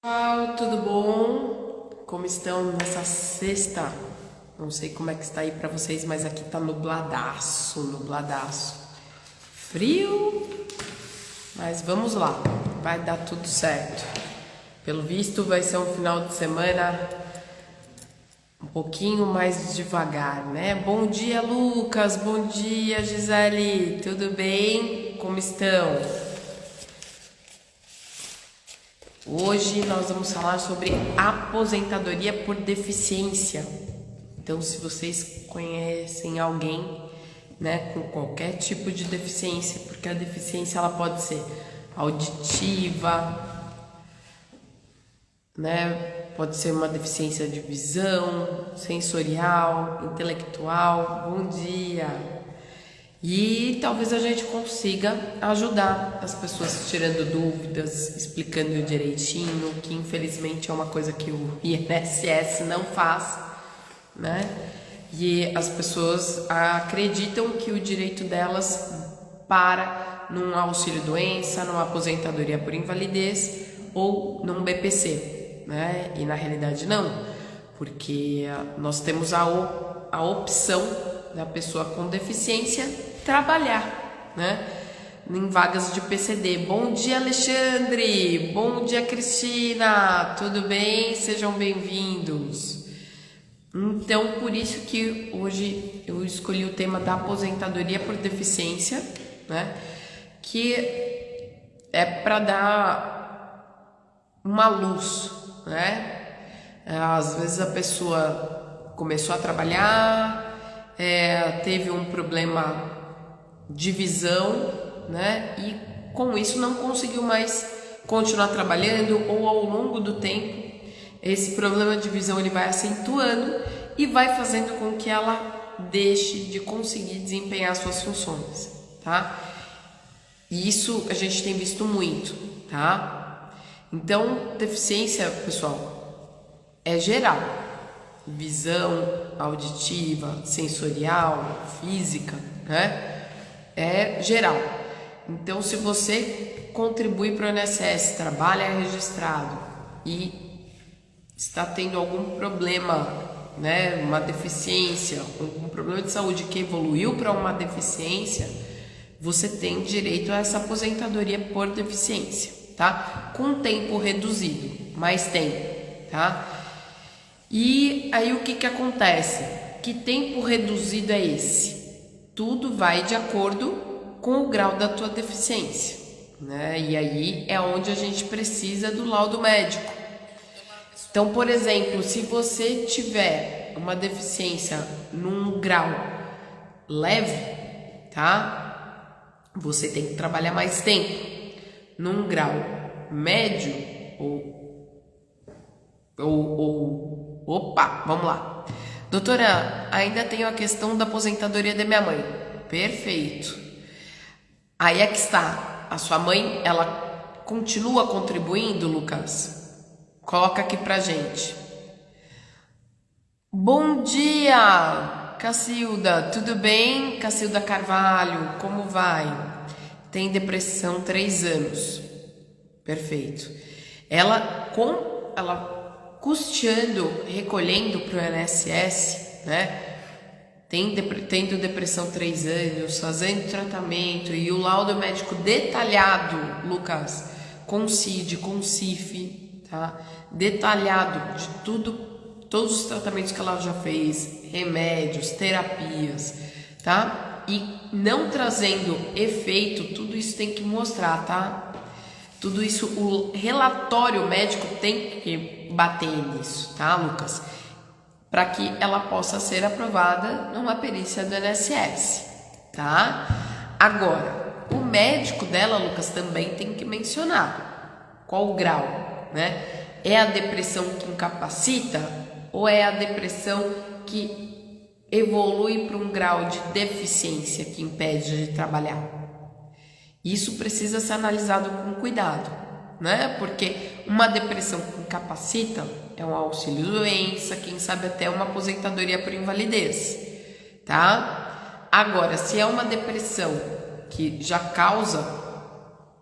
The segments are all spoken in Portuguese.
Pessoal, tudo bom? Como estão nessa sexta? Não sei como é que está aí para vocês, mas aqui tá nubladaço, nubladaço. Frio, mas vamos lá, vai dar tudo certo. Pelo visto, vai ser um final de semana um pouquinho mais devagar, né? Bom dia, Lucas. Bom dia, Gisele. Tudo bem? Como estão? Hoje nós vamos falar sobre aposentadoria por deficiência. Então, se vocês conhecem alguém, né, com qualquer tipo de deficiência, porque a deficiência ela pode ser auditiva, né, pode ser uma deficiência de visão, sensorial, intelectual. Bom dia! E talvez a gente consiga ajudar as pessoas tirando dúvidas, explicando direitinho, que infelizmente é uma coisa que o INSS não faz, né? E as pessoas acreditam que o direito delas para num auxílio-doença, numa aposentadoria por invalidez ou num BPC, né? E na realidade não, porque nós temos a opção da pessoa com deficiência trabalhar, né, em vagas de PCD. Bom dia, Alexandre. Bom dia, Cristina. Tudo bem? Sejam bem-vindos. Então, por isso que hoje eu escolhi o tema da aposentadoria por deficiência, né, que é para dar uma luz, né? Às vezes a pessoa começou a trabalhar, teve um problema de visão, né? E com isso não conseguiu mais continuar trabalhando, ou ao longo do tempo esse problema de visão ele vai acentuando e vai fazendo com que ela deixe de conseguir desempenhar suas funções, tá? E isso a gente tem visto muito, tá? Então, deficiência, pessoal, é geral. Visão, auditiva, sensorial, física, né? É geral. Então, se você contribui para o INSS, trabalha registrado e está tendo algum problema, né, uma deficiência, um problema de saúde que evoluiu para uma deficiência, você tem direito a essa aposentadoria por deficiência, tá? Com tempo reduzido, mas tem, tá? E aí o que acontece? Que tempo reduzido é esse? Tudo vai de acordo com o grau da tua deficiência, né? E aí é onde a gente precisa do laudo médico. Então, por exemplo, se você tiver uma deficiência num grau leve, tá? Você tem que trabalhar mais tempo. Num grau médio opa, vamos lá. Doutora, ainda tenho a questão da aposentadoria da minha mãe. Perfeito. Aí é que está. A sua mãe, ela continua contribuindo, Lucas? Coloca aqui pra gente. Bom dia, Cacilda. Tudo bem? Cacilda Carvalho, como vai? Tem depressão 3 anos. Perfeito. Ela custeando, recolhendo para o INSS, né? Tendo depressão 3 anos, fazendo tratamento e o laudo médico detalhado, Lucas, com CID, com CIF, tá? Detalhado de tudo, todos os tratamentos que ela já fez, remédios, terapias, tá? E não trazendo efeito, tudo isso tem que mostrar, tá? Tudo isso, o relatório médico tem que bater nisso, tá, Lucas? Para que ela possa ser aprovada numa perícia do INSS, tá? Agora, o médico dela, Lucas, também tem que mencionar qual o grau, né? É a depressão que incapacita ou é a depressão que evolui para um grau de deficiência que impede de trabalhar? Isso precisa ser analisado com cuidado, né? Porque uma depressão que incapacita é um auxílio-doença, quem sabe até uma aposentadoria por invalidez, tá? Agora, se é uma depressão que já causa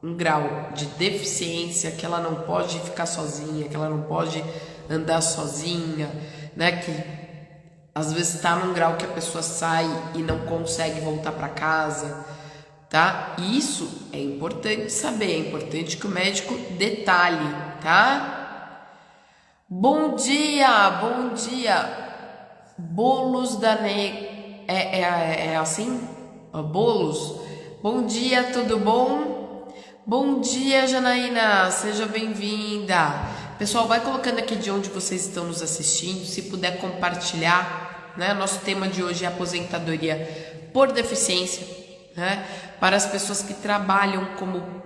um grau de deficiência, que ela não pode ficar sozinha, que ela não pode andar sozinha, né? Que às vezes está num grau que a pessoa sai e não consegue voltar para casa, tá? Isso é importante saber, é importante que o médico detalhe, tá? Bom dia, bom dia. Bolos da é assim? Bolos. Bom dia, tudo bom? Bom dia, Janaína, seja bem-vinda. Pessoal, vai colocando aqui de onde vocês estão nos assistindo, se puder compartilhar, né? Nosso tema de hoje é aposentadoria por deficiência, né? Para as pessoas que trabalham como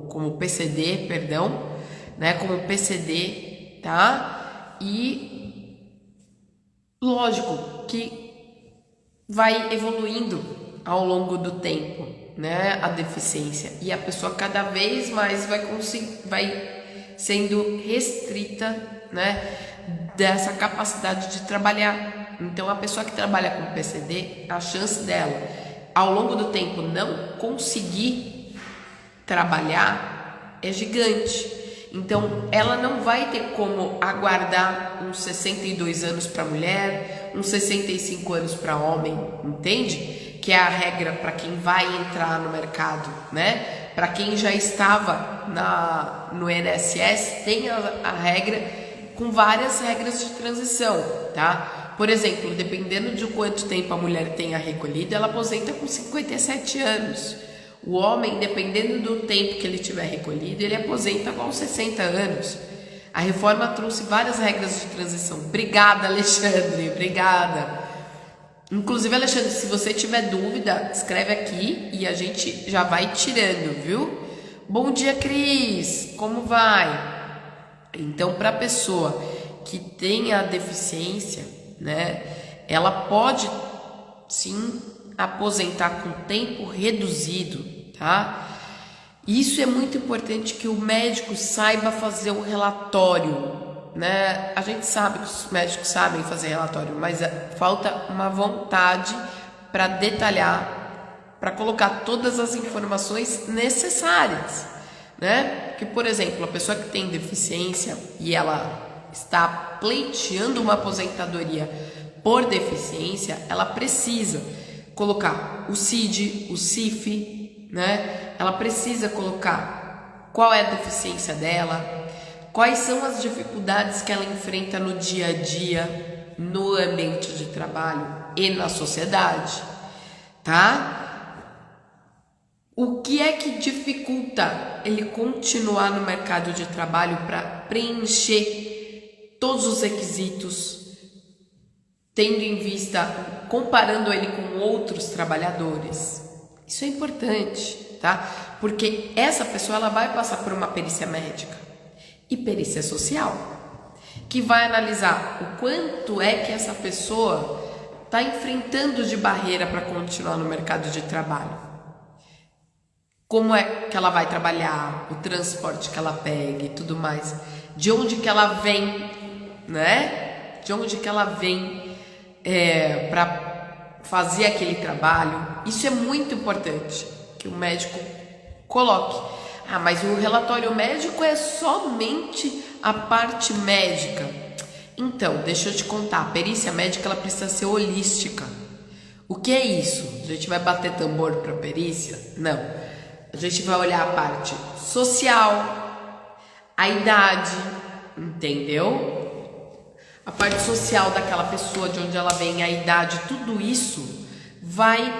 como PCD, perdão, né? Como PCD, tá? E lógico que vai evoluindo ao longo do tempo, né, a deficiência, e a pessoa cada vez mais vai sendo restrita, né, dessa capacidade de trabalhar. Então a pessoa que trabalha com PCD, a chance dela ao longo do tempo não conseguir trabalhar é gigante. Então ela não vai ter como aguardar uns 62 anos para mulher, uns 65 anos para homem, entende? Que é a regra para quem vai entrar no mercado, né? Para quem já estava no INSS, tem a regra com várias regras de transição, tá? Por exemplo, dependendo de quanto tempo a mulher tenha recolhido, ela aposenta com 57 anos. O homem, dependendo do tempo que ele tiver recolhido, ele aposenta com 60 anos. A reforma trouxe várias regras de transição. Obrigada, Alexandre, obrigada. Inclusive, Alexandre, se você tiver dúvida, escreve aqui e a gente já vai tirando, viu? Bom dia, Cris, como vai? Então, para a pessoa que tem a deficiência, né, ela pode sim aposentar com tempo reduzido, tá? Isso é muito importante que o médico saiba fazer um relatório, né? A gente sabe que os médicos sabem fazer relatório, mas falta uma vontade para detalhar, para colocar todas as informações necessárias, né? Porque, por exemplo, a pessoa que tem deficiência e ela está pleiteando uma aposentadoria por deficiência, ela precisa colocar o CID, o CIF, né? Ela precisa colocar qual é a deficiência dela, quais são as dificuldades que ela enfrenta no dia a dia, no ambiente de trabalho e na sociedade, tá? O que é que dificulta ele continuar no mercado de trabalho para preencher todos os requisitos, tendo em vista, comparando ele com outros trabalhadores? Isso é importante, tá? Porque essa pessoa ela vai passar por uma perícia médica e perícia social, que vai analisar o quanto é que essa pessoa está enfrentando de barreira para continuar no mercado de trabalho. Como é que ela vai trabalhar, o transporte que ela pega e tudo mais, de onde que ela vem, né? De onde que ela vem para fazer aquele trabalho. Isso é muito importante que o médico coloque. Ah, mas o relatório médico é somente a parte médica. Então, deixa eu te contar, a perícia médica ela precisa ser holística. O que é isso? A gente vai bater tambor para perícia? Não. A gente vai olhar a parte social, a idade, entendeu? A parte social daquela pessoa, de onde ela vem, a idade, tudo isso vai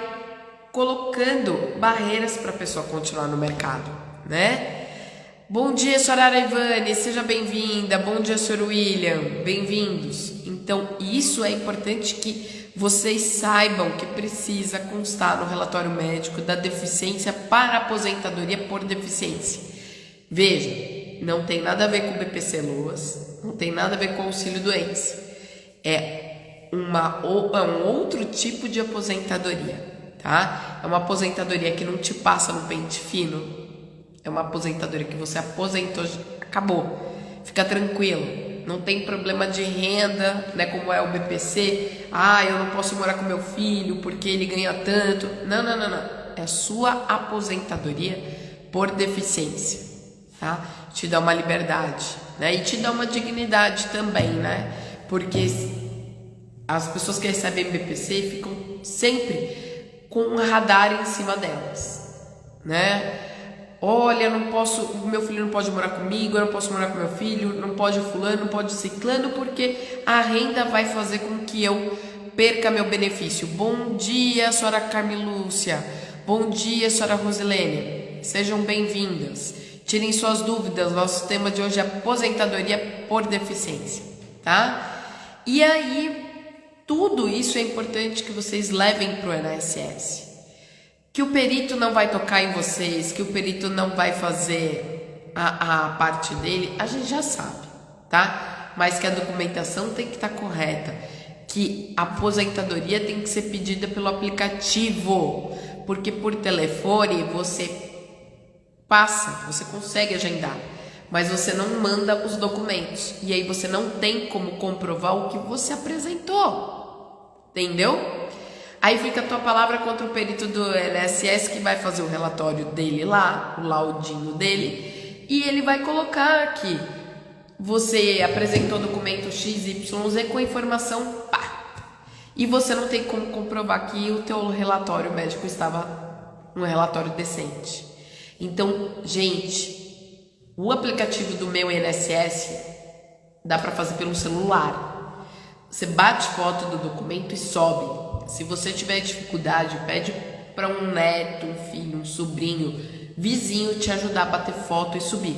colocando barreiras para a pessoa continuar no mercado, né? Bom dia, senhora Ivane, seja bem-vinda. Bom dia, senhor William, bem-vindos. Então, isso é importante que vocês saibam que precisa constar no relatório médico da deficiência para aposentadoria por deficiência. Veja, não tem nada a ver com o BPC Loas, não tem nada a ver com o auxílio doença. É um outro tipo de aposentadoria, tá? É uma aposentadoria que não te passa no pente fino. É uma aposentadoria que você aposentou, acabou. Fica tranquilo. Não tem problema de renda, né, como é o BPC. Ah, eu não posso morar com meu filho porque ele ganha tanto. Não. é a sua aposentadoria por deficiência, tá? Te dá uma liberdade, né? E te dá uma dignidade também, né? Porque as pessoas que recebem BPC ficam sempre com um radar em cima delas, né? Olha, não posso, o meu filho não pode morar comigo, eu não posso morar com meu filho, não pode fulano, não pode ciclano, porque a renda vai fazer com que eu perca meu benefício. Bom dia, senhora Carmelúcia. Bom dia, senhora Rosilene. Sejam bem-vindas. Tirem suas dúvidas. Nosso tema de hoje é aposentadoria por deficiência, tá? E aí, tudo isso é importante que vocês levem para o INSS. Que o perito não vai tocar em vocês, que o perito não vai fazer a parte dele, a gente já sabe, tá? Mas que a documentação tem que estar correta, que a aposentadoria tem que ser pedida pelo aplicativo, porque por telefone você passa, você consegue agendar, mas você não manda os documentos, e aí você não tem como comprovar o que você apresentou, entendeu? Aí fica a tua palavra contra o perito do INSS que vai fazer o relatório dele lá, o laudinho dele, e ele vai colocar que você apresentou documento XYZ com a informação pá, e você não tem como comprovar que o teu relatório médico estava um relatório decente. Então, gente, o aplicativo do meu INSS dá para fazer pelo celular. Você bate foto do documento e sobe. Se você tiver dificuldade, pede para um neto, um filho, um sobrinho, vizinho te ajudar a bater foto e subir.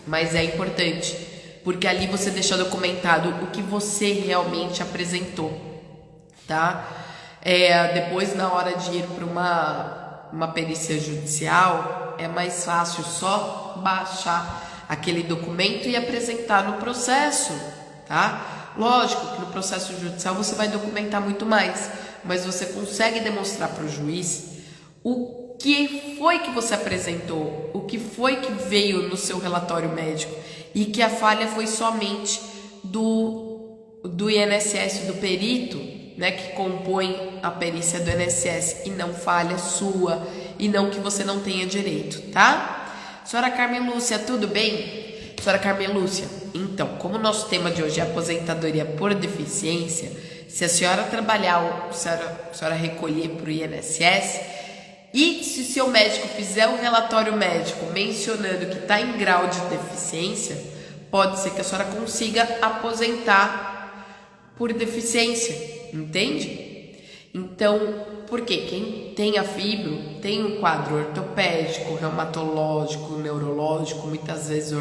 Mas é importante, porque ali você deixa documentado o que você realmente apresentou, tá? Depois, na hora de ir para uma perícia judicial, é mais fácil só baixar aquele documento e apresentar no processo, tá? Lógico que no processo judicial você vai documentar muito mais, mas você consegue demonstrar para o juiz o que foi que você apresentou, o que foi que veio no seu relatório médico e que a falha foi somente do INSS, do perito, né, que compõe a perícia do INSS e não falha sua e não que você não tenha direito, tá? Senhora Carmelúcia, tudo bem? Senhora Carmelúcia, então, como o nosso tema de hoje é aposentadoria por deficiência, se a senhora trabalhar, a senhora recolher para o INSS e se o seu médico fizer um relatório médico mencionando que está em grau de deficiência, pode ser que a senhora consiga aposentar por deficiência, entende? Então, por quê? Quem tem a fibro tem um quadro ortopédico, reumatológico, neurológico, muitas vezes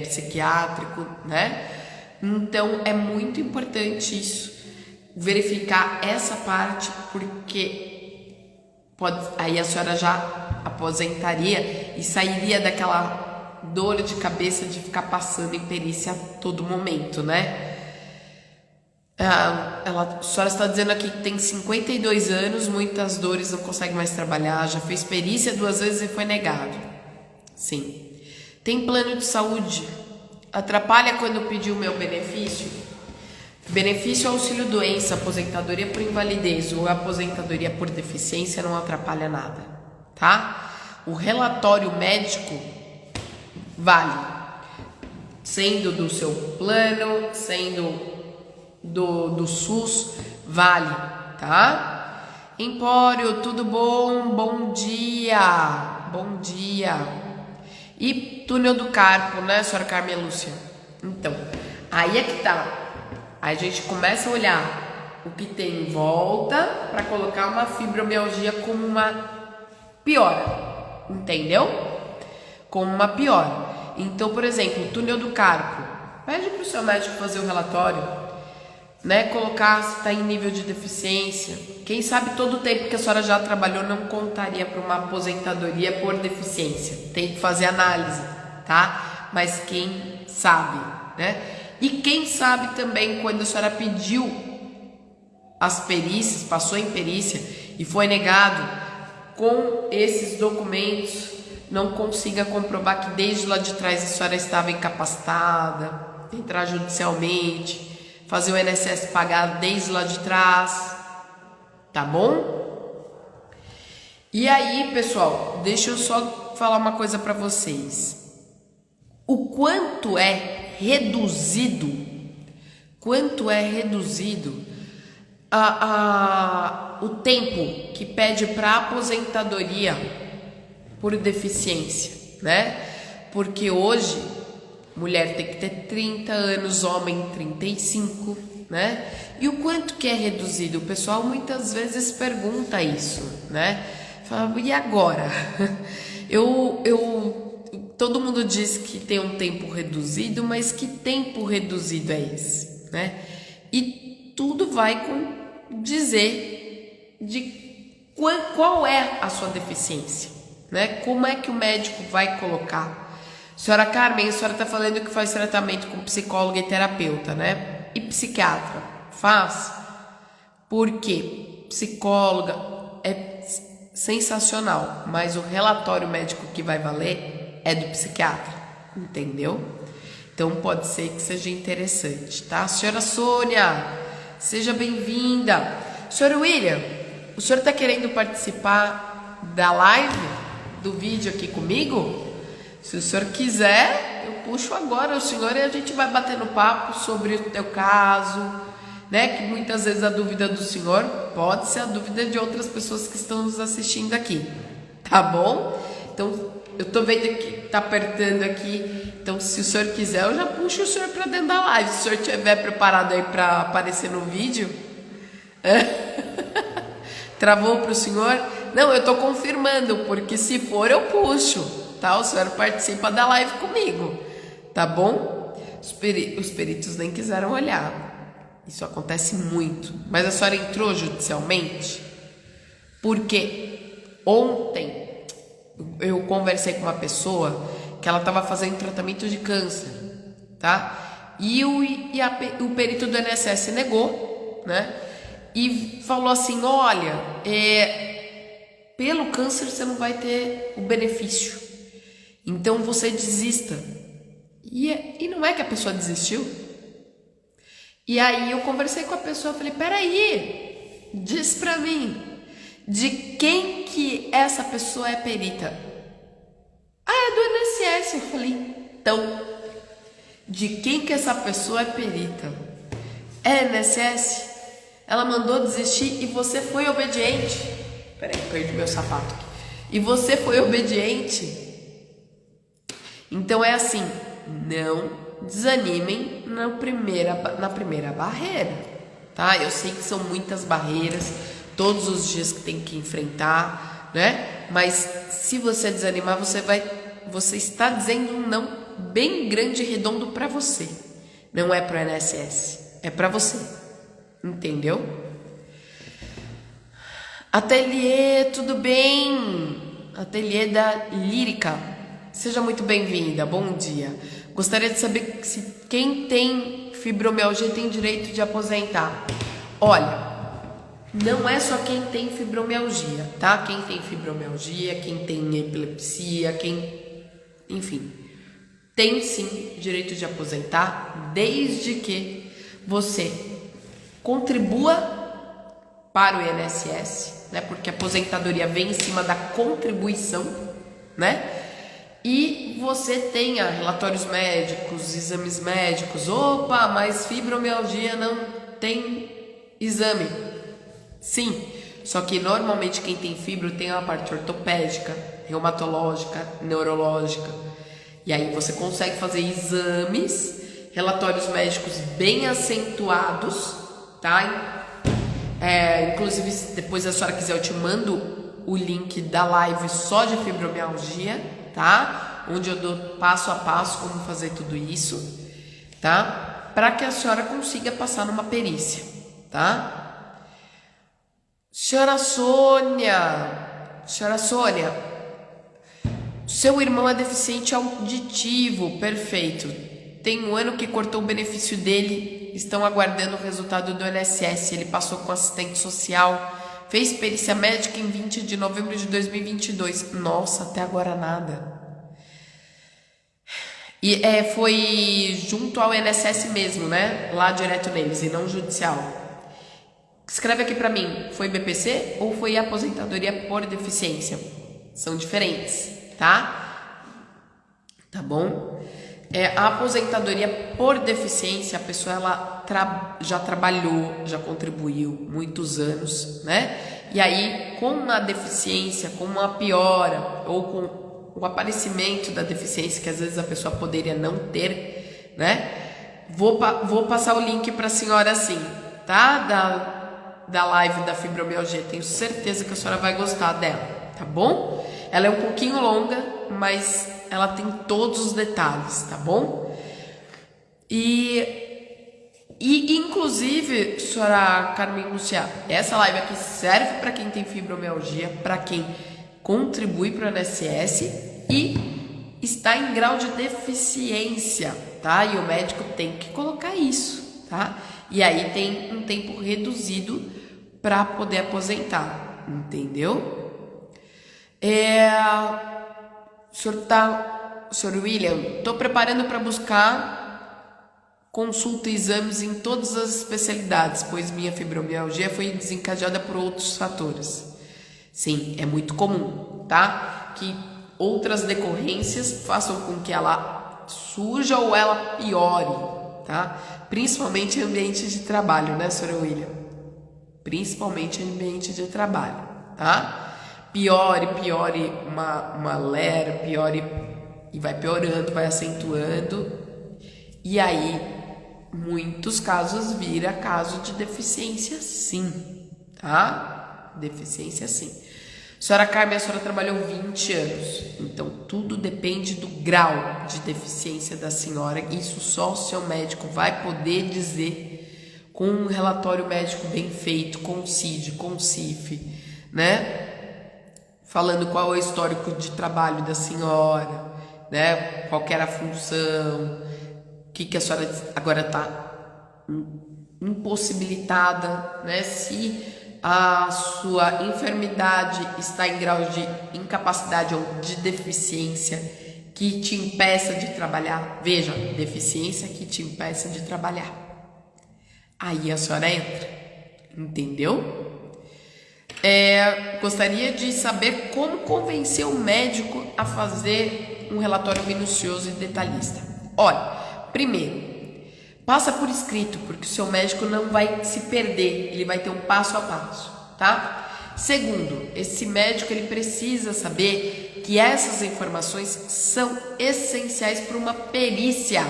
psiquiátrico, né? Então é muito importante isso, verificar essa parte, porque aí a senhora já aposentaria e sairia daquela dor de cabeça de ficar passando em perícia a todo momento, né? A senhora está dizendo aqui que tem 52 anos, muitas dores, não consegue mais trabalhar, já fez perícia 2 vezes e foi negado. Sim. Tem plano de saúde? Atrapalha quando pediu o meu benefício? Benefício auxílio-doença, aposentadoria por invalidez ou aposentadoria por deficiência não atrapalha nada, tá? O relatório médico vale, sendo do seu plano, sendo do SUS, vale, tá? Empório, tudo bom? Bom dia! Bom dia! E túnel do carpo, né, senhora Carmelúcia? Então, aí é que tá. Aí a gente começa a olhar o que tem em volta para colocar uma fibromialgia como uma piora, entendeu? Como uma piora. Então, por exemplo, o túnel do carpo. Pede para o seu médico fazer o relatório, né? Colocar se está em nível de deficiência. Quem sabe todo o tempo que a senhora já trabalhou não contaria para uma aposentadoria por deficiência. Tem que fazer análise, tá? Mas quem sabe, né? E quem sabe também quando a senhora pediu as perícias, passou em perícia e foi negado, com esses documentos não consiga comprovar que desde lá de trás a senhora estava incapacitada, entrar judicialmente, fazer o INSS pagar desde lá de trás, tá bom? E aí, pessoal, deixa eu só falar uma coisa para vocês. O quanto é reduzido o tempo que pede para aposentadoria por deficiência, né? Porque hoje mulher tem que ter 30 anos, homem 35, né? E o quanto que é reduzido? O pessoal muitas vezes pergunta isso, né? Fala, e agora? Todo mundo diz que tem um tempo reduzido, mas que tempo reduzido é esse, né? E tudo vai dizer de qual é a sua deficiência, né? Como é que o médico vai colocar? Senhora Carmen, a senhora está falando que faz tratamento com psicóloga e terapeuta, né? E psiquiatra? Faz? Porque psicóloga é sensacional, mas o relatório médico que vai valer é do psiquiatra, entendeu? Então pode ser que seja interessante, tá? Senhora Sônia, seja bem-vinda. Senhor William, o senhor está querendo participar da live, do vídeo aqui comigo? Se o senhor quiser, eu puxo agora o senhor e a gente vai batendo papo sobre o teu caso, né? Que muitas vezes a dúvida do senhor pode ser a dúvida de outras pessoas que estão nos assistindo aqui, tá bom? Então, eu tô vendo que tá apertando aqui, então se o senhor quiser, eu já puxo o senhor para dentro da live. Se o senhor estiver preparado aí para aparecer no vídeo. Travou pro senhor? Não, eu tô confirmando, porque se for eu puxo, tá? O senhor participa da live comigo, tá bom? Os peritos nem quiseram olhar. Isso acontece muito. Mas a senhora entrou judicialmente? Porque ontem eu conversei com uma pessoa que ela estava fazendo tratamento de câncer, tá? E o perito do INSS negou, né? E falou assim, olha, pelo câncer você não vai ter o benefício, então você desista. E não é que a pessoa desistiu? E aí eu conversei com a pessoa, falei, peraí, diz pra mim, de quem que essa pessoa é perita? Ah, é do INSS. Eu falei, então, de quem que essa pessoa é perita? É INSS? Ela mandou desistir e você foi obediente. Peraí, perdi meu sapato aqui. E você foi obediente? Então é assim, não desanimem na primeira barreira, tá? Eu sei que são muitas barreiras, todos os dias que tem que enfrentar, né? Mas se você desanimar, você está dizendo um não bem grande e redondo para você. Não é para o INSS, é para você. Entendeu? Ateliê, tudo bem? Ateliê da Lírica. Seja muito bem-vinda, bom dia. Gostaria de saber se quem tem fibromialgia tem direito de aposentar. Olha, não é só quem tem fibromialgia, tá? Quem tem fibromialgia, quem tem epilepsia, enfim, tem sim direito de aposentar, desde que você contribua para o INSS, né? Porque a aposentadoria vem em cima da contribuição, né? E você tenha relatórios médicos, exames médicos. Opa, mas fibromialgia não tem exame. Sim, só que normalmente quem tem fibro tem uma parte ortopédica, reumatológica, neurológica. E aí você consegue fazer exames, relatórios médicos bem acentuados, tá? Inclusive, se depois a senhora quiser, eu te mando o link da live só de fibromialgia, tá? Onde eu dou passo a passo como fazer tudo isso, tá? Para que a senhora consiga passar numa perícia, tá? Senhora Sônia, seu irmão é deficiente auditivo, perfeito. Tem um ano que cortou o benefício dele, estão aguardando o resultado do INSS. Ele passou com assistente social, fez perícia médica em 20 de novembro de 2022. Nossa, até agora nada. E foi junto ao INSS mesmo, né? Lá direto neles e não judicial. Escreve aqui para mim, foi BPC ou foi aposentadoria por deficiência? São diferentes, tá? Tá bom? A aposentadoria por deficiência, a pessoa já trabalhou, já contribuiu muitos anos, né? E aí, com uma deficiência, com uma piora ou com o aparecimento da deficiência, que às vezes a pessoa poderia não ter, né? Vou passar o link para a senhora assim, tá? Da live da fibromialgia. Tenho certeza que a senhora vai gostar dela, tá bom? Ela é um pouquinho longa, mas ela tem todos os detalhes, tá bom? E inclusive, senhora Carmen Lúcia, essa live aqui serve para quem tem fibromialgia, para quem contribui para o INSS e está em grau de deficiência, tá? E o médico tem que colocar isso, tá? E aí tem um tempo reduzido para poder aposentar, entendeu? Senhor William, estou preparando para buscar consulta e exames em todas as especialidades, pois minha fibromialgia foi desencadeada por outros fatores. Sim, é muito comum, tá? Que outras decorrências façam com que ela surja ou ela piore, tá? Principalmente em ambiente de trabalho, né, senhor William? Principalmente em ambiente de trabalho, tá? Piore uma lera, piore e vai piorando, vai acentuando. E aí, muitos casos vira caso de deficiência sim, tá? Deficiência sim. Senhora Carmen, a senhora trabalhou 20 anos, então tudo depende do grau de deficiência da senhora. Isso só o seu médico vai poder dizer com um relatório médico bem feito, com o CID, com o CIF, né? Falando qual é o histórico de trabalho da senhora, né? Qual que era a função, o que a senhora agora está impossibilitada, né? Se a sua enfermidade está em grau de incapacidade ou de deficiência que te impeça de trabalhar. Veja, deficiência que te impeça de trabalhar. Aí a senhora entra, entendeu? Gostaria de saber como convencer o médico a fazer um relatório minucioso e detalhista. Olha, primeiro, passa por escrito, porque o seu médico não vai se perder, ele vai ter um passo a passo, tá? Segundo, esse médico ele precisa saber que essas informações são essenciais para uma perícia,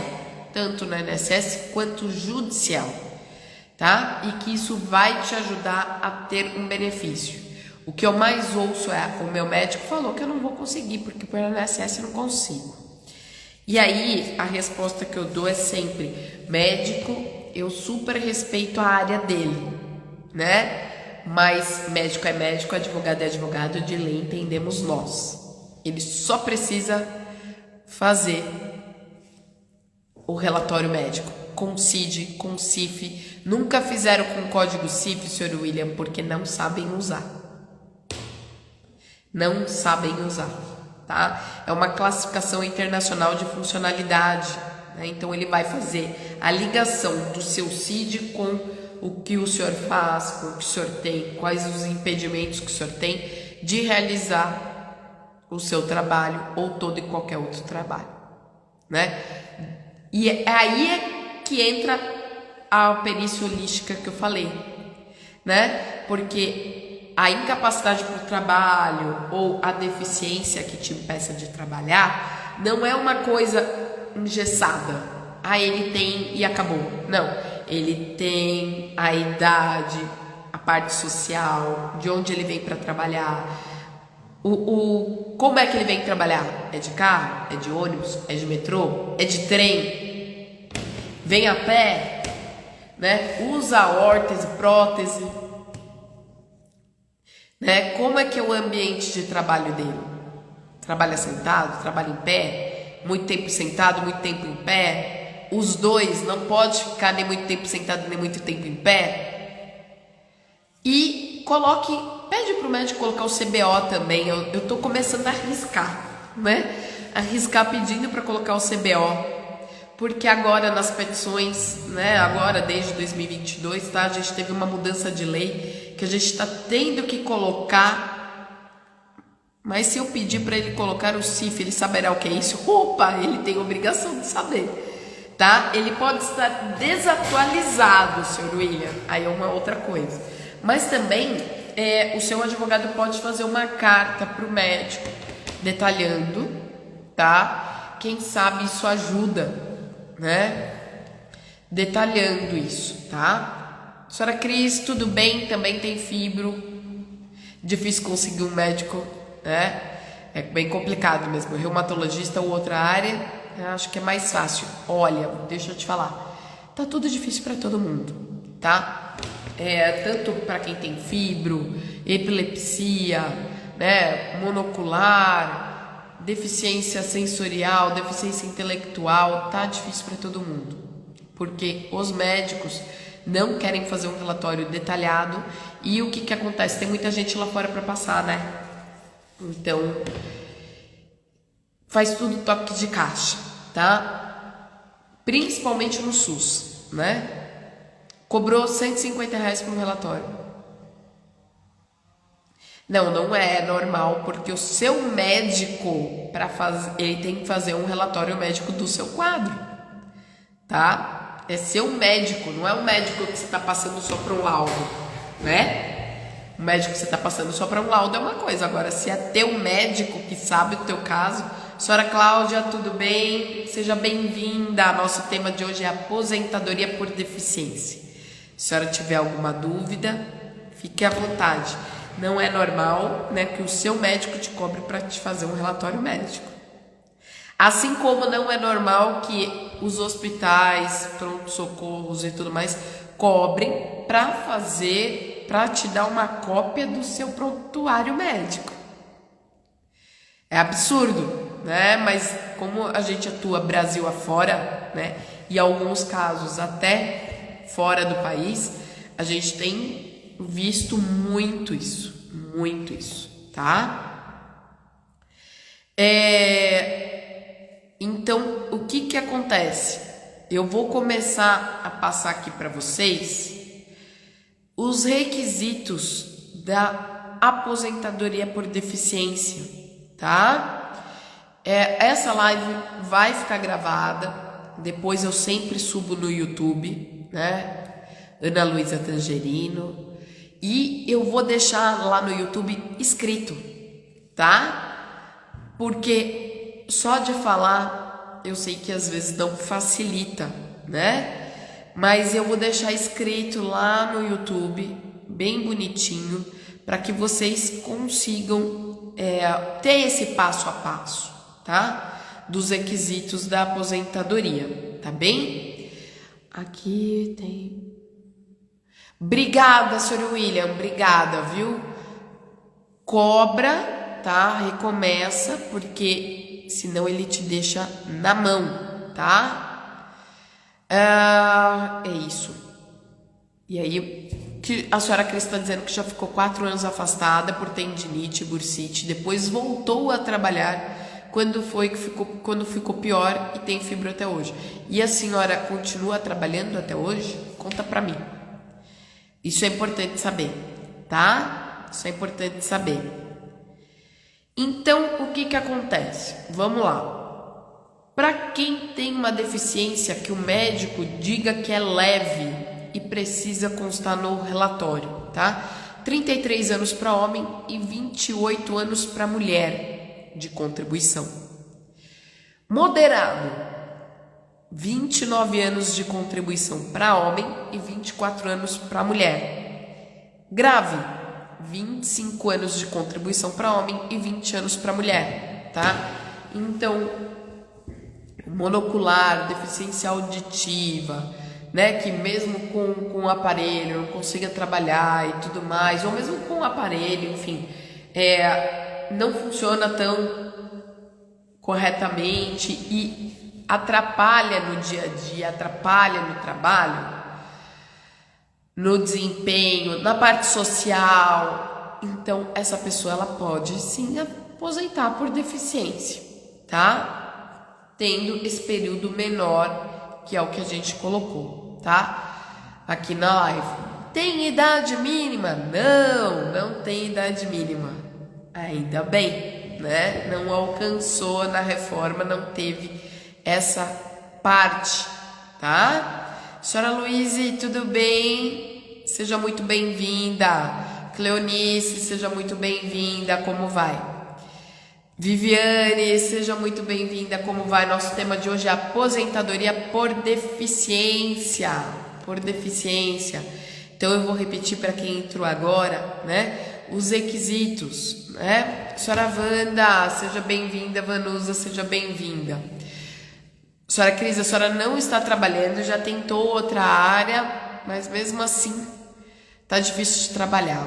tanto na INSS quanto judicial, tá? E que isso vai te ajudar a ter um benefício. O que eu mais ouço é, o meu médico falou que eu não vou conseguir, porque pelo INSS eu não consigo. E aí, a resposta que eu dou é sempre, médico, eu super respeito a área dele, né? Mas médico é médico, advogado é advogado, de lei entendemos nós. Ele só precisa fazer o relatório médico com CID, com CIF. Nunca fizeram com código CIF, senhor William, porque não sabem usar. Não sabem usar. Tá? É uma classificação internacional de funcionalidade, né? Então ele vai fazer a ligação do seu CID com o que o senhor faz, com o que o senhor tem, quais os impedimentos que o senhor tem de realizar o seu trabalho ou todo e qualquer outro trabalho, né? E aí que entra a perícia holística que eu falei, né? Porque a incapacidade para o trabalho ou a deficiência que te impeça de trabalhar não é uma coisa engessada. Ah, ele tem e acabou. Não, ele tem a idade, a parte social, de onde ele vem para trabalhar. Como é que ele vem trabalhar? É de carro? É de ônibus? É de metrô? É de trem? Vem a pé? Né? Usa órtese, prótese? Né? Como é que é o ambiente de trabalho dele? Trabalha sentado? Trabalha em pé? Muito tempo sentado, muito tempo em pé? Os dois, não pode ficar nem muito tempo sentado, nem muito tempo em pé? E pede para o médico colocar o CBO também. Eu estou começando a arriscar, né? Arriscar pedindo para colocar o CBO. porque agora nas petições, né, agora desde 2022, tá, a gente teve uma mudança de lei que a gente está tendo que colocar, mas se eu pedir para ele colocar o CIF, ele saberá o que é isso? Opa, ele tem obrigação de saber, tá? Ele pode estar desatualizado, Sr. William, aí é uma outra coisa, mas também o seu advogado pode fazer uma carta para o médico detalhando, tá? Quem sabe isso ajuda, né? Detalhando isso, tá? Senhora Cris, tudo bem? Também tem fibro. Difícil conseguir um médico, né? É bem complicado mesmo. Reumatologista ou outra área, eu acho que é mais fácil. Olha, deixa eu te falar. Tá tudo difícil para todo mundo, tá? Tanto para quem tem fibro, epilepsia, né? Monocular, deficiência sensorial, deficiência intelectual, tá difícil para todo mundo, porque os médicos não querem fazer um relatório detalhado e o que acontece? Tem muita gente lá fora para passar, né? Então, faz tudo toque de caixa, tá? Principalmente no SUS, né? Cobrou R$150 por um relatório. Não é normal, porque o seu médico, ele tem que fazer um relatório médico do seu quadro, tá? É seu médico, não é um médico que você está passando só para um laudo, né? O médico que você está passando só para um laudo é uma coisa, agora se é teu médico que sabe o teu caso. Senhora Cláudia, tudo bem? Seja bem-vinda. Nosso tema de hoje é aposentadoria por deficiência. Se a senhora tiver alguma dúvida, fique à vontade. Não é normal, né, que o seu médico te cobre para te fazer um relatório médico. Assim como não é normal que os hospitais, pronto-socorros e tudo mais cobrem para te dar uma cópia do seu prontuário médico. É absurdo, né? Mas como a gente atua Brasil afora, né, e em alguns casos até fora do país, a gente tem visto muito isso, tá? Então, o que acontece? Eu vou começar a passar aqui para vocês os requisitos da aposentadoria por deficiência, tá? Essa live vai ficar gravada, depois eu sempre subo no YouTube, né? Ana Luísa Tangerino. E eu vou deixar lá no YouTube escrito, tá? Porque só de falar, eu sei que às vezes não facilita, né? Mas eu vou deixar escrito lá no YouTube, bem bonitinho, para que vocês consigam ter esse passo a passo, tá? Dos requisitos da aposentadoria, tá bem? Aqui tem... Obrigada, Sr. William, obrigada, viu? Cobra, tá? Recomeça, porque senão ele te deixa na mão, tá? É isso. E aí, que a senhora Cris está dizendo que já ficou 4 anos afastada por tendinite, bursite, depois voltou a trabalhar quando ficou pior e tem fibro até hoje. E a senhora continua trabalhando até hoje? Conta pra mim. Isso é importante saber, tá? Isso é importante saber. Então, o que acontece? Vamos lá. Para quem tem uma deficiência que o médico diga que é leve e precisa constar no relatório, tá? 33 anos para homem e 28 anos para mulher de contribuição. Moderado. 29 anos de contribuição para homem e 24 anos para mulher. Grave, 25 anos de contribuição para homem e 20 anos para mulher, tá? Então, monocular, deficiência auditiva, né, que mesmo com o aparelho não consiga trabalhar e tudo mais, ou mesmo com o aparelho, enfim, não funciona tão corretamente e atrapalha no dia a dia, atrapalha no trabalho, no desempenho, na parte social. Então, essa pessoa ela pode sim aposentar por deficiência, tá? tendo esse período menor, que é o que a gente colocou, tá? Aqui na live. Tem idade mínima? Não, não tem idade mínima. Ainda bem, né? Não alcançou na reforma, não teve essa parte, tá? Senhora Luíse, tudo bem? Seja muito bem-vinda. Cleonice, seja muito bem-vinda. Como vai? Viviane, seja muito bem-vinda. Como vai? Nosso tema de hoje é aposentadoria por deficiência. Por deficiência. Então eu vou repetir para quem entrou agora, né? Os requisitos, né? Senhora Wanda, seja bem-vinda. Vanusa, seja bem-vinda. Senhora Cris, a senhora não está trabalhando, já tentou outra área, mas mesmo assim tá difícil de trabalhar.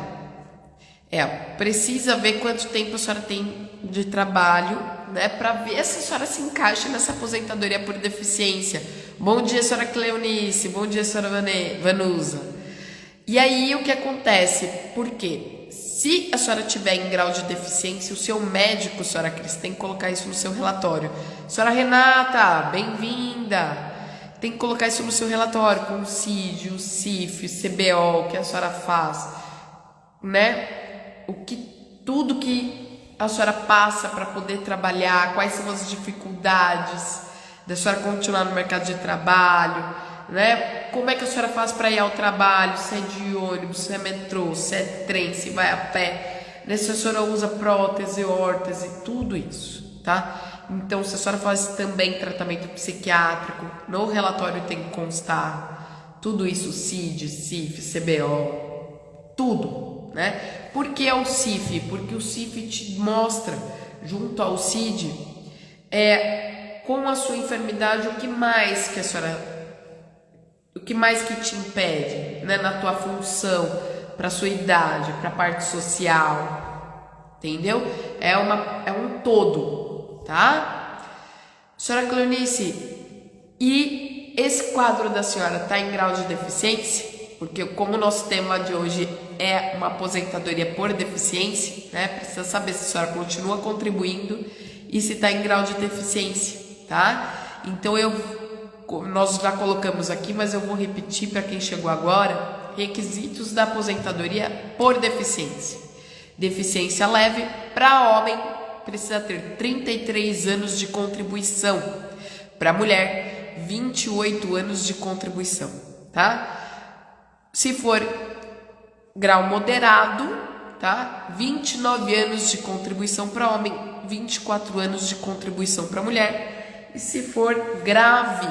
Precisa ver quanto tempo a senhora tem de trabalho, né, para ver se a senhora se encaixa nessa aposentadoria por deficiência. Bom dia, senhora Cleonice, bom dia, senhora Vanusa. E aí o que acontece? Por quê? Se a senhora tiver em grau de deficiência, o seu médico, senhora Cris, tem que colocar isso no seu relatório. Senhora Renata, bem-vinda. Tem que colocar isso no seu relatório, com o CID, o CIF, o CBO, o que a senhora faz, né? Tudo que a senhora passa para poder trabalhar, quais são as dificuldades da senhora continuar no mercado de trabalho, né? Como é que a senhora faz para ir ao trabalho, se é de ônibus, se é metrô, se é trem, se vai a pé, né? Se a senhora usa prótese, órtese, tudo isso, tá? Então, se a senhora faz também tratamento psiquiátrico, no relatório tem que constar tudo isso, CID, CIF, CBO, tudo, né? Por que é o CIF? Porque o CIF te mostra, junto ao CID, com a sua enfermidade, o que mais que te impede, né, na tua função, para sua idade, para a parte social, entendeu? É um todo, tá? Senhora Cleonice, e esse quadro da senhora está em grau de deficiência? Porque como o nosso tema de hoje é uma aposentadoria por deficiência, né? Precisa saber se a senhora continua contribuindo e se está em grau de deficiência, tá? Então nós já colocamos aqui, mas eu vou repetir para quem chegou agora: requisitos da aposentadoria por deficiência. Deficiência leve para homem precisa ter 33 anos de contribuição. Para mulher, 28 anos de contribuição, tá? Se for grau moderado, tá? 29 anos de contribuição para homem, 24 anos de contribuição para mulher. E se for grave,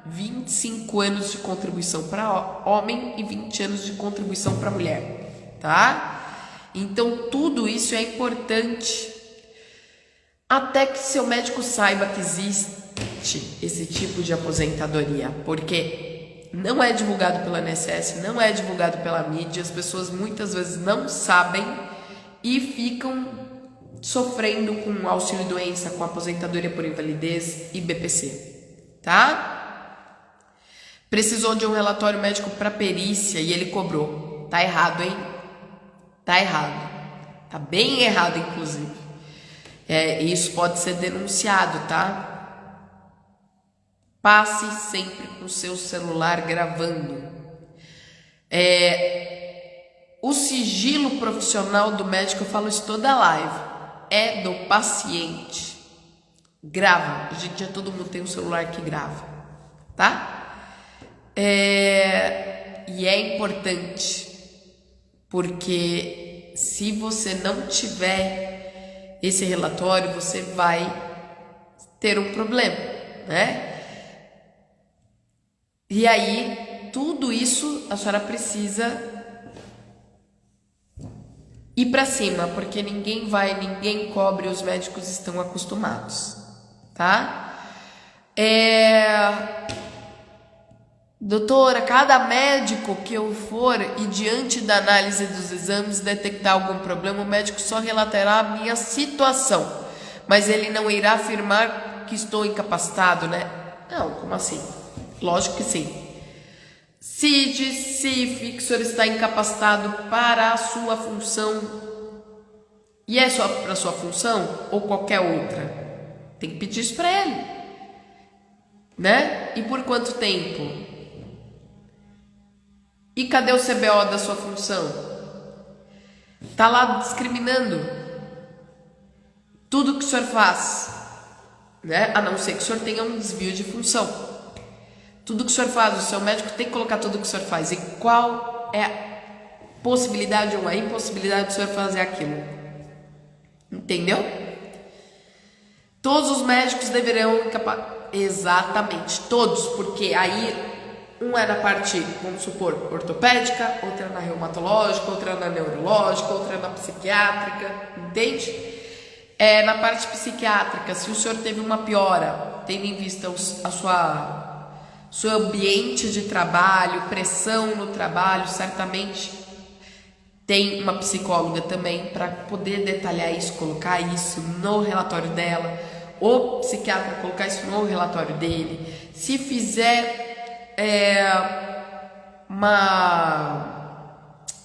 25 anos de contribuição para homem e 20 anos de contribuição para mulher, tá? Então tudo isso é importante, até que seu médico saiba que existe esse tipo de aposentadoria, porque não é divulgado pela INSS, não é divulgado pela mídia, as pessoas muitas vezes não sabem e ficam sofrendo com auxílio-doença, com aposentadoria por invalidez e BPC, tá? Precisou de um relatório médico para perícia e ele cobrou. Tá errado, hein? Tá errado. Tá bem errado, inclusive. Isso pode ser denunciado, tá? Passe sempre com o seu celular gravando. O sigilo profissional do médico, eu falo isso toda live, é do paciente. Grava. Hoje em dia todo mundo tem um celular que grava, tá? E é importante, porque se você não tiver esse relatório, você vai ter um problema, né? E aí, tudo isso a senhora precisa ir para cima, porque ninguém cobre, os médicos estão acostumados, tá? Doutora, cada médico que eu for e diante da análise dos exames detectar algum problema, o médico só relatará a minha situação, mas ele não irá afirmar que estou incapacitado, né? Não, como assim? Lógico que sim. CID, CIF, que o senhor está incapacitado para a sua função. E é só para a sua função ou qualquer outra? Tem que pedir isso para ele. né? E por quanto tempo? E cadê o CBO da sua função? Tá lá discriminando tudo que o senhor faz, né? A não ser que o senhor tenha um desvio de função. Tudo que o senhor faz, o seu médico tem que colocar tudo que o senhor faz. E qual é a possibilidade ou a impossibilidade do senhor fazer aquilo? Entendeu? Todos os médicos deverão exatamente, todos, porque aí um é na parte, vamos supor, ortopédica, outra é na reumatológica, outra é na neurológica, outra é na psiquiátrica, entende? Na parte psiquiátrica, se o senhor teve uma piora, tendo em vista seu ambiente de trabalho, pressão no trabalho, certamente tem uma psicóloga também para poder detalhar isso, colocar isso no relatório dela, o psiquiatra colocar isso no relatório dele. Se fizer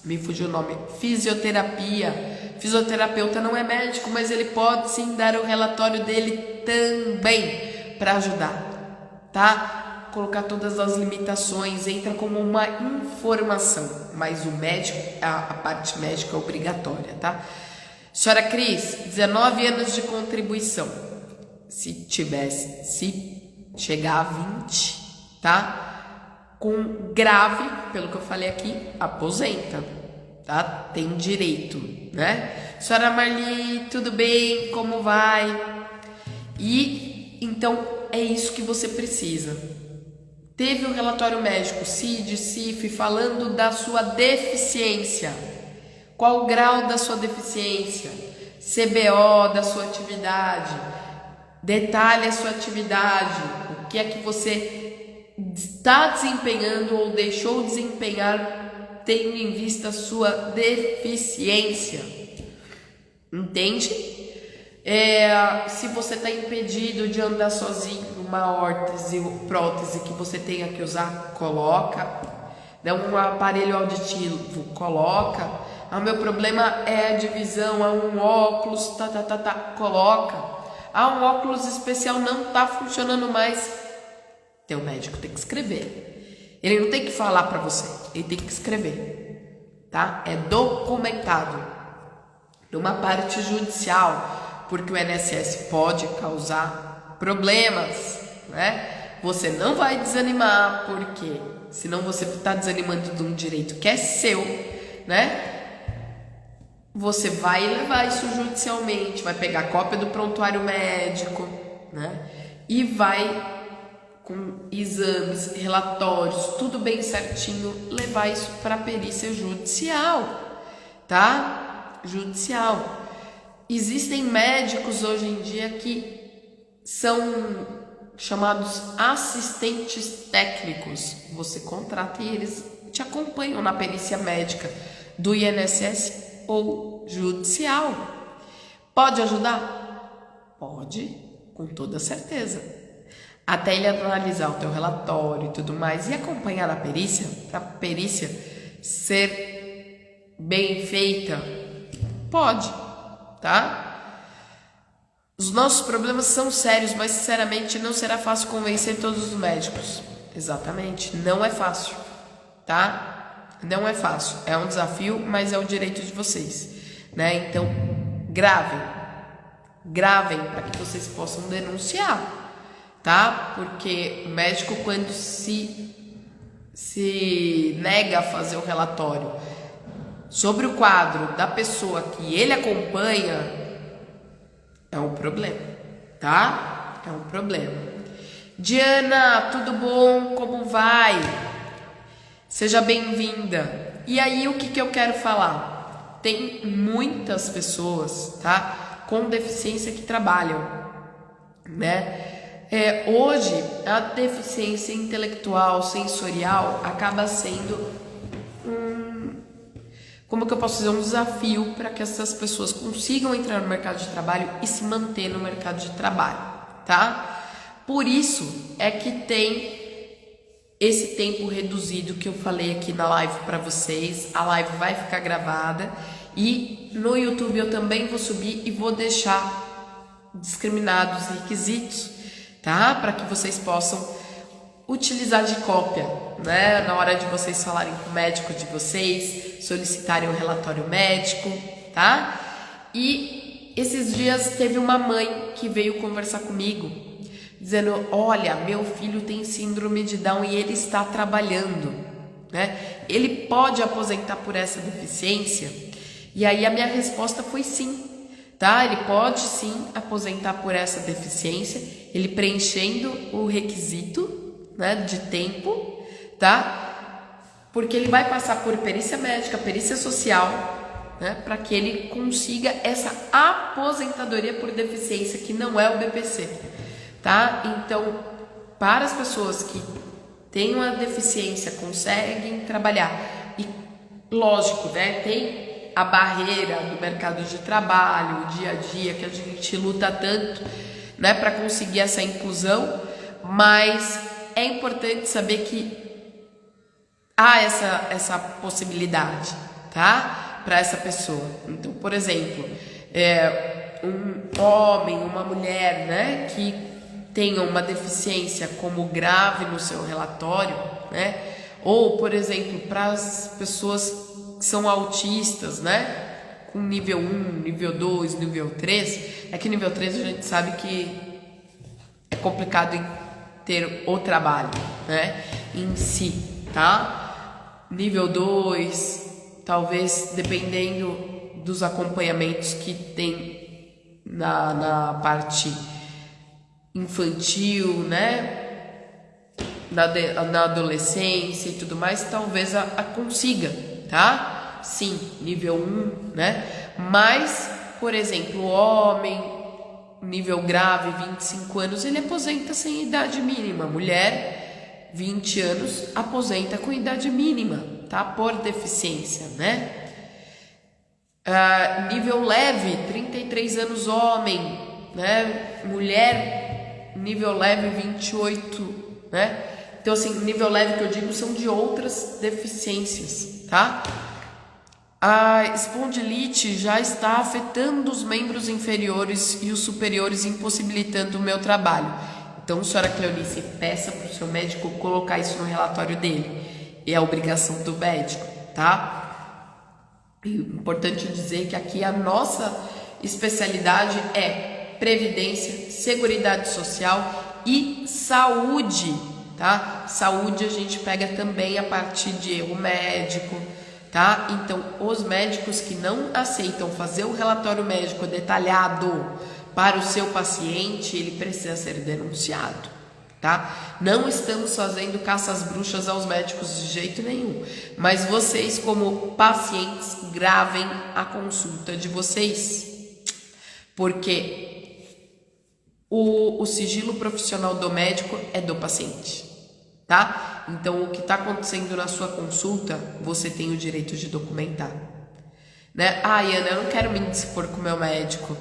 me fugiu o nome, fisioterapeuta não é médico, mas ele pode sim dar o relatório dele também para ajudar, tá? Colocar todas as limitações, entra como uma informação, mas o médico, a parte médica é obrigatória, tá? Senhora Cris, 19 anos de contribuição, se chegar a 20, tá? Com grave, pelo que eu falei aqui, aposenta, tá? Tem direito, né? Senhora Marli, tudo bem? Como vai? E então é isso que você precisa. Teve um relatório médico, CID, CIF, falando da sua deficiência. Qual o grau da sua deficiência? CBO da sua atividade. Detalhe a sua atividade. O que é que você está desempenhando ou deixou de desempenhar tendo em vista a sua deficiência. Entende? Se você está impedido de andar sozinho, uma órtese ou prótese que você tenha que usar, coloca. Um aparelho auditivo, coloca. Meu problema é a divisão, um óculos, coloca. Um óculos especial não está funcionando mais. Teu médico tem que escrever. Ele não tem que falar para você, ele tem que escrever, tá? É documentado. Numa parte judicial, porque o INSS pode causar problemas, né? Você não vai desanimar, porque senão você está desanimando de um direito que é seu, né? Você vai levar isso judicialmente, vai pegar cópia do prontuário médico, né? E vai, com exames, relatórios, tudo bem certinho, levar isso para a perícia judicial, tá? Judicial. Existem médicos hoje em dia que são chamados assistentes técnicos. Você contrata e eles te acompanham na perícia médica do INSS ou judicial. Pode ajudar? Pode, com toda certeza. Até ele analisar o teu relatório e tudo mais e acompanhar a perícia, para a perícia ser bem feita, pode, tá? Os nossos problemas são sérios, mas sinceramente não será fácil convencer todos os médicos. Exatamente, não é fácil, tá? Não é fácil, é um desafio, mas é o direito de vocês, né? Então, gravem para que vocês possam denunciar. Tá? Porque o médico, quando se nega a fazer o relatório sobre o quadro da pessoa que ele acompanha, é um problema, tá? É um problema. Diana, tudo bom? Como vai? Seja bem-vinda. E aí, o que eu quero falar? Tem muitas pessoas, tá? Com deficiência que trabalham, né? Hoje, a deficiência intelectual, sensorial, acaba sendo como que eu posso dizer, um desafio para que essas pessoas consigam entrar no mercado de trabalho e se manter no mercado de trabalho, tá? Por isso é que tem esse tempo reduzido que eu falei aqui na live para vocês. A live vai ficar gravada e no YouTube eu também vou subir e vou deixar discriminados requisitos, tá? Para que vocês possam utilizar de cópia, né? Na hora de vocês falarem com o médico de vocês, solicitarem um relatório médico, tá? E esses dias teve uma mãe que veio conversar comigo, dizendo: olha, meu filho tem síndrome de Down e ele está trabalhando, né? Ele pode aposentar por essa deficiência? E aí a minha resposta foi sim, tá? Ele pode sim aposentar por essa deficiência, ele preenchendo o requisito, né, de tempo, tá? Porque ele vai passar por perícia médica, perícia social, né, para que ele consiga essa aposentadoria por deficiência, que não é o BPC, tá? Então, para as pessoas que têm uma deficiência, conseguem trabalhar, e lógico, né, tem a barreira do mercado de trabalho, o dia a dia, que a gente luta tanto, né, para conseguir essa inclusão, mas é importante saber que há essa possibilidade, tá? Para essa pessoa. Então, por exemplo, um homem, uma mulher, né, que tenham uma deficiência como grave no seu relatório, né? Ou, por exemplo, para as pessoas que são autistas, né? Com nível 1, nível 2, nível 3, é que nível 3 a gente sabe que é complicado ter o trabalho, né, em si, tá? Nível 2, talvez dependendo dos acompanhamentos que tem na parte infantil, né, na adolescência e tudo mais, talvez a consiga, tá? Sim, nível 1, né? Mas, por exemplo, o homem nível grave, 25 anos, ele aposenta sem idade mínima. Mulher, 20 anos, aposenta com idade mínima, tá? Por deficiência, né? Nível leve, 33 anos, homem, né? Mulher, nível leve, 28, né? Então, assim, nível leve que eu digo são de outras deficiências, tá? A espondilite já está afetando os membros inferiores e os superiores, impossibilitando o meu trabalho. Então, senhora Cleonice, peça para o seu médico colocar isso no relatório dele. É a obrigação do médico, tá? E importante dizer que aqui a nossa especialidade é previdência, seguridade social e saúde, tá? Saúde a gente pega também a partir de erro médico, tá? Então, os médicos que não aceitam fazer o relatório médico detalhado para o seu paciente, ele precisa ser denunciado, tá? Não estamos fazendo caça às bruxas aos médicos de jeito nenhum, mas vocês, como pacientes, gravem a consulta de vocês, porque o sigilo profissional do médico é do paciente, tá? Então, o que está acontecendo na sua consulta, você tem o direito de documentar, né? Ana, eu não quero me dispor com o meu médico.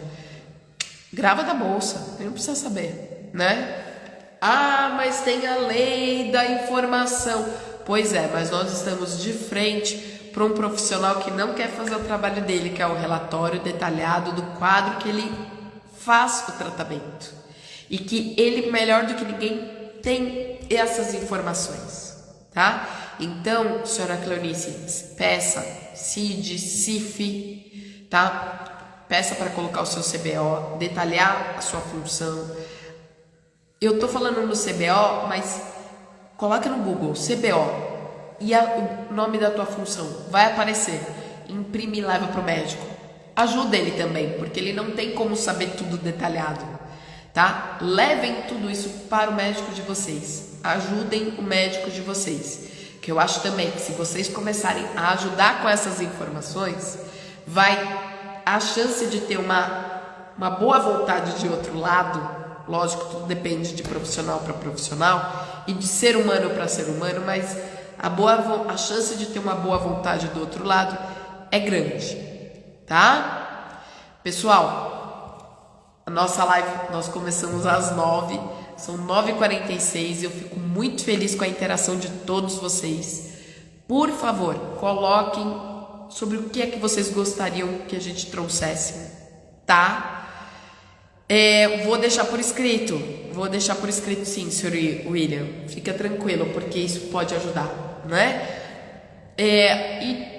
Grava da bolsa, ele não precisa saber, né? Mas tem a lei da informação. Pois é, mas nós estamos de frente para um profissional que não quer fazer o trabalho dele, que é o relatório detalhado do quadro que ele faz o tratamento. E que ele, melhor do que ninguém, tem essas informações, tá? Então, senhora Cleonice, peça CID, CIF, tá? Peça para colocar o seu CBO, detalhar a sua função. Eu tô falando no CBO, mas coloca no Google CBO e o nome da tua função vai aparecer. Imprime e leva pro médico. Ajuda ele também, porque ele não tem como saber tudo detalhado, tá? Levem tudo isso para o médico de vocês. Ajudem o médico de vocês. Que eu acho também que se vocês começarem a ajudar com essas informações, a chance de ter uma boa vontade de outro lado, lógico, tudo depende de profissional para profissional e de ser humano para ser humano, mas a chance de ter uma boa vontade do outro lado é grande, tá? Pessoal, a nossa live nós começamos às 9, são 9h46, eu fico muito feliz com a interação de todos vocês. Por favor, coloquem sobre o que é que vocês gostariam que a gente trouxesse, tá? Vou deixar por escrito, vou deixar por escrito sim, Sr. William. Fica tranquilo, porque isso pode ajudar, né? E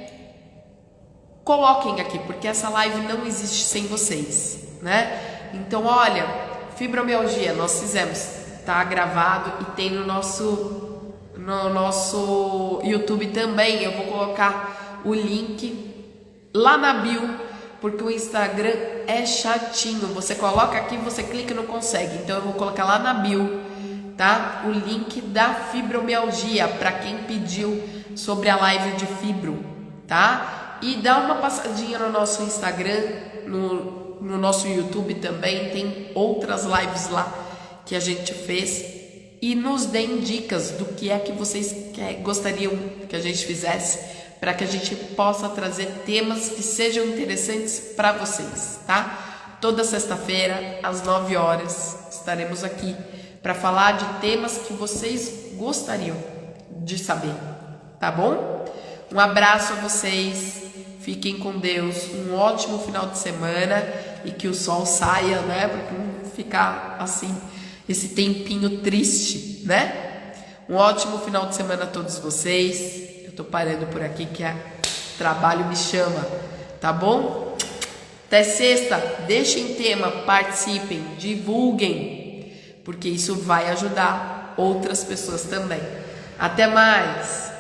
coloquem aqui, porque essa live não existe sem vocês, né? Então, olha, fibromialgia, nós fizemos, tá gravado e tem no nosso YouTube também. Eu vou colocar o link lá na bio, porque o Instagram é chatinho. Você coloca aqui, você clica e não consegue. Então eu vou colocar lá na bio, tá? O link da fibromialgia para quem pediu sobre a live de fibro, tá? E dá uma passadinha no nosso Instagram, no nosso YouTube também, tem outras lives lá que a gente fez, e nos deem dicas do que é que vocês gostariam que a gente fizesse, para que a gente possa trazer temas que sejam interessantes para vocês, tá? Toda sexta-feira, às 9 horas, estaremos aqui para falar de temas que vocês gostariam de saber, tá bom? Um abraço a vocês, fiquem com Deus, um ótimo final de semana e que o sol saia, né? Para não ficar assim, esse tempinho triste, né? Um ótimo final de semana a todos vocês. Eu tô parando por aqui que o trabalho me chama, tá bom? Até sexta, deixem tema, participem, divulguem, porque isso vai ajudar outras pessoas também. Até mais!